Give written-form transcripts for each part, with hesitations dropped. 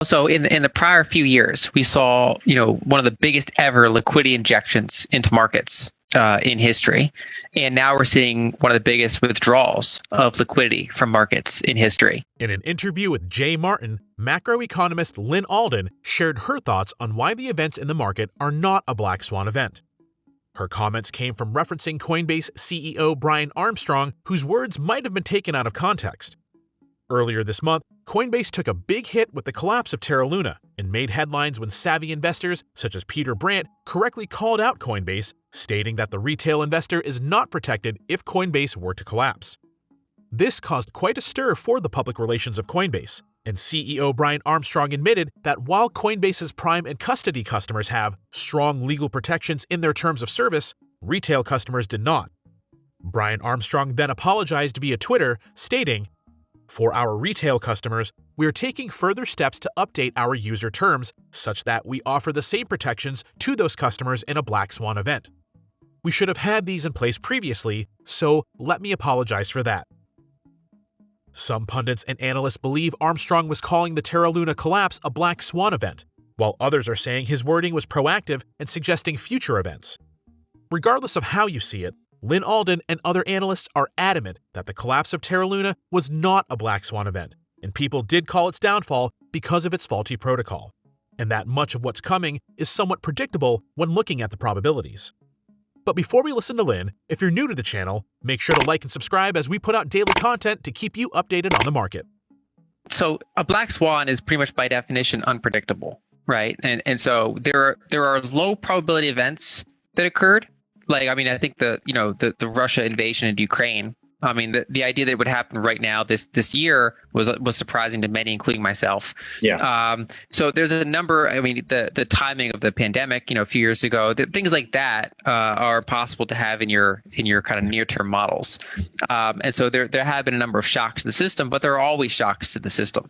So in the prior few years, we saw one of the biggest ever liquidity injections into markets in history, and now we're seeing one of the biggest withdrawals of liquidity from markets in history. In an interview with Jay Martin, macroeconomist Lyn Alden shared her thoughts on why the events in the market are not a black swan event. Her comments came from referencing Coinbase CEO Brian Armstrong, whose words might have been taken out of context. Earlier this month, Coinbase took a big hit with the collapse of Terra Luna and made headlines when savvy investors such as Peter Brandt correctly called out Coinbase, stating that the retail investor is not protected if Coinbase were to collapse. This caused quite a stir for the public relations of Coinbase, and CEO Brian Armstrong admitted that while Coinbase's prime and custody customers have strong legal protections in their terms of service, retail customers did not. Brian Armstrong then apologized via Twitter, stating, "For our retail customers, we are taking further steps to update our user terms such that we offer the same protections to those customers in a black swan event. We should have had these in place previously, so let me apologize for that." Some pundits and analysts believe Armstrong was calling the Terra Luna collapse a black swan event, while others are saying his wording was proactive and suggesting future events. Regardless of how you see it, Lyn Alden and other analysts are adamant that the collapse of Terra Luna was not a black swan event, and people did call its downfall because of its faulty protocol, and that much of what's coming is somewhat predictable when looking at the probabilities. But before we listen to Lyn, if you're new to the channel, make sure to like and subscribe as we put out daily content to keep you updated on the market. So a black swan is pretty much by definition unpredictable, right? And so there are low probability events that occurred. Like, I mean, I think the Russia invasion into Ukraine, I mean, the idea that it would happen right now this year was surprising to many, including myself. Yeah. So there's a number. I mean, the timing of the pandemic, a few years ago, things like that are possible to have in your kind of near-term models. And so there have been a number of shocks to the system, but there are always shocks to the system.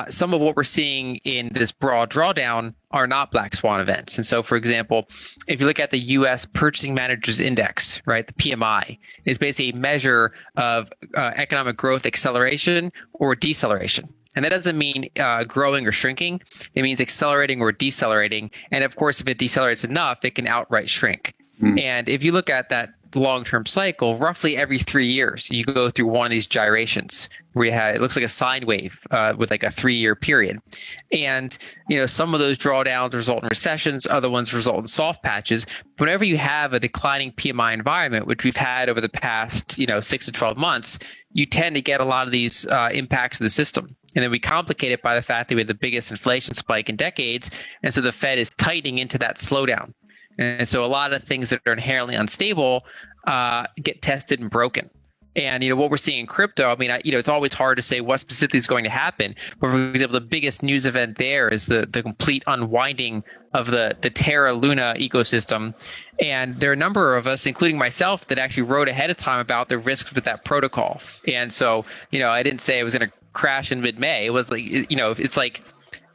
Some of what we're seeing in this broad drawdown are not black swan events. And so, for example, if you look at the U.S. Purchasing Managers Index, right, the PMI is basically a measure of economic growth acceleration or deceleration. And that doesn't mean growing or shrinking. It means accelerating or decelerating. And of course, if it decelerates enough, it can outright shrink. And if you look at that long-term cycle, roughly every 3 years, you go through one of these gyrations where it looks like a sine wave with like a 3-year period. And, some of those drawdowns result in recessions, other ones result in soft patches. Whenever you have a declining PMI environment, which we've had over the past, 6 to 12 months, you tend to get a lot of these impacts of the system. And then we complicate it by the fact that we had the biggest inflation spike in decades. And so the Fed is tightening into that slowdown. And so a lot of things that are inherently unstable get tested and broken. And what we're seeing in crypto, I mean, it's always hard to say what specifically is going to happen. But for example, the biggest news event there is the complete unwinding of the Terra Luna ecosystem. And there are a number of us, including myself, that actually wrote ahead of time about the risks with that protocol. And so, I didn't say it was going to crash in mid-May. It was like, it's like,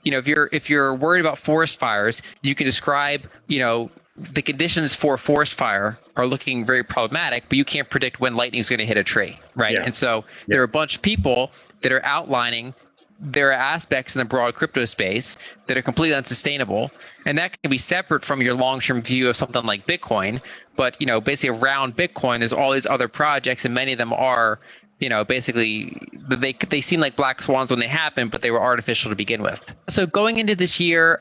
if you're worried about forest fires, you can describe, the conditions for a forest fire are looking very problematic, but you can't predict when lightning is going to hit a tree, right? Yeah. And so there are a bunch of people that are outlining there are aspects in the broad crypto space that are completely unsustainable, and that can be separate from your long-term view of something like Bitcoin. But basically around Bitcoin, there's all these other projects, and many of them are, basically they seem like black swans when they happen, but they were artificial to begin with. So going into this year,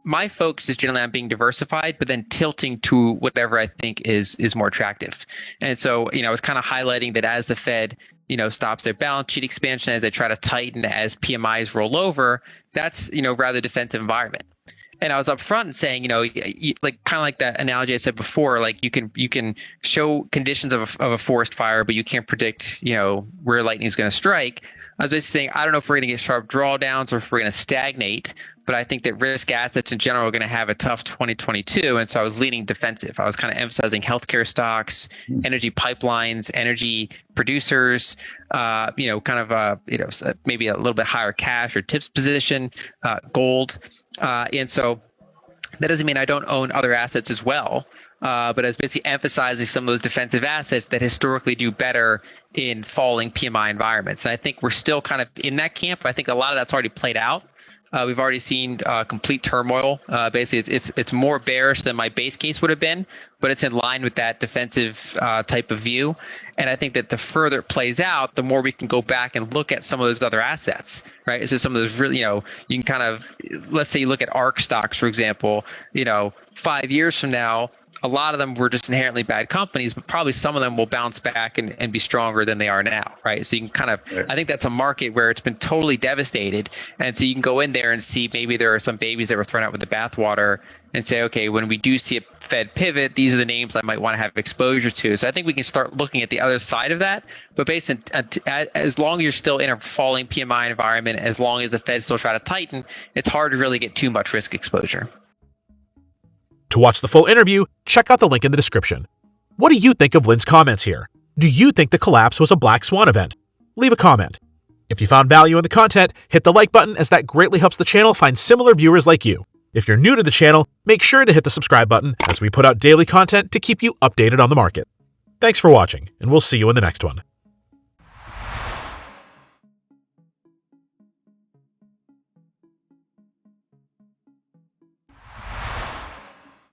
my focus is generally on being diversified, but then tilting to whatever I think is more attractive. And so, I was kind of highlighting that as the Fed, stops their balance sheet expansion, as they try to tighten, as PMIs roll over, that's, rather defensive environment. And I was upfront and saying, like kind of like that analogy I said before, like you can show conditions of a forest fire, but you can't predict, where lightning is going to strike. I was basically saying, I don't know if we're going to get sharp drawdowns or if we're going to stagnate, but I think that risk assets in general are going to have a tough 2022. And so I was leaning defensive. I was kind of emphasizing healthcare stocks, energy pipelines, energy producers, maybe a little bit higher cash or tips position, gold. And so that doesn't mean I don't own other assets as well. but as basically emphasizing some of those defensive assets that historically do better in falling PMI environments. And I think we're still kind of in that camp. I think a lot of that's already played out. We've already seen complete turmoil. Basically, it's more bearish than my base case would have been, but it's in line with that defensive type of view. And I think that the further it plays out, the more we can go back and look at some of those other assets, right? So some of those really, you can kind of, let's say you look at ARK stocks, for example, 5 years from now, a lot of them were just inherently bad companies, but probably some of them will bounce back and be stronger than they are now, right? So you can kind of, I think that's a market where it's been totally devastated. And so you can go in there and see maybe there are some babies that were thrown out with the bathwater and say, okay, when we do see a Fed pivot, these are the names I might want to have exposure to. So I think we can start looking at the other side of that. But basically, as long as you're still in a falling PMI environment, as long as the Fed still try to tighten, it's hard to really get too much risk exposure. To watch the full interview, check out the link in the description. What do you think of Lyn's comments here? Do you think the collapse was a black swan event? Leave a comment. If you found value in the content, hit the like button as that greatly helps the channel find similar viewers like you. If you're new to the channel, make sure to hit the subscribe button as we put out daily content to keep you updated on the market. Thanks for watching, and we'll see you in the next one.